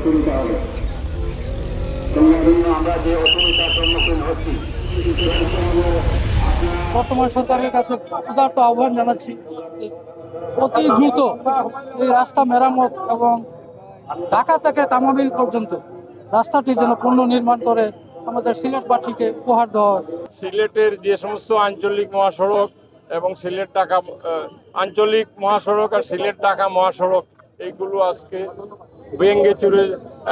তুলতে হবে। আমরা যে অসুবিধার সম্মুখীন হচ্ছি, বর্তমান সরকারের কাছে ক্ষুধার্ত আহ্বান জানাচ্ছি অতি দ্রুত এই রাস্তা মেরামত এবং ঢাকা থেকে তামাবিল পর্যন্ত রাস্তাটি যেন পুনর্নির্মাণ করে আমাদের সিলেটবাসীকে উপহার দেওয়া হয়। সিলেটের যে সমস্ত আঞ্চলিক মহাসড়ক এবং সিলেট ঢাকা আঞ্চলিক মহাসড়ক আর সিলেট ঢাকা মহাসড়ক এইগুলো আজকে ভেঙে চুরে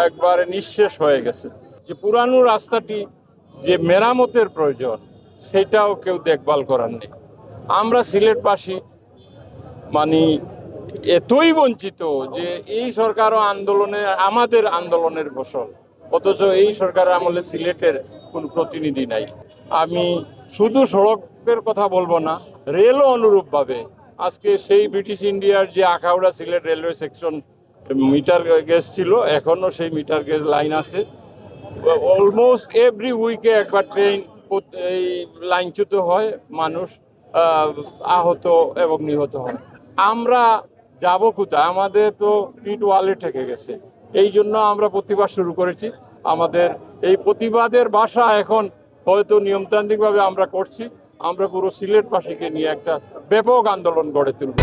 একবারে নিঃশেষ হয়ে গেছে। যে পুরানো রাস্তাটি যে মেরামতের প্রয়োজন সেটাও কেউ দেখভাল করার নেই। আমরা সিলেটবাসী মানে এতই বঞ্চিত যে এই সরকারও আমাদের আন্দোলনের ফসল, অথচ এই সরকারের আমলে সিলেটের কোনো প্রতিনিধি নাই। আমি শুধু সড়কের কথা বলবো না, রেলও অনুরূপভাবে আজকে সেই ব্রিটিশ ইন্ডিয়ার যে Akhaura Sylhet railway section metre gauge ছিল, এখনও সেই মিটার গেজ লাইন আছে। অলমোস্ট এভরি উইকে একবার ট্রেন এই লাইনচ্যুত হয়, মানুষ আহত এবং নিহত হয়। আমরা যাব কোথায়? আমাদের তো পিট ওয়ালে ঠেকে গেছে। এই জন্য আমরা প্রতিবাদ শুরু করেছি। আমাদের এই প্রতিবাদের ভাষা এখন হয়তো নিয়মতান্ত্রিকভাবে আমরা করছি। আমরা পুরো সিলেটবাসীকে নিয়ে একটা ব্যাপক আন্দোলন গড়ে তুলব।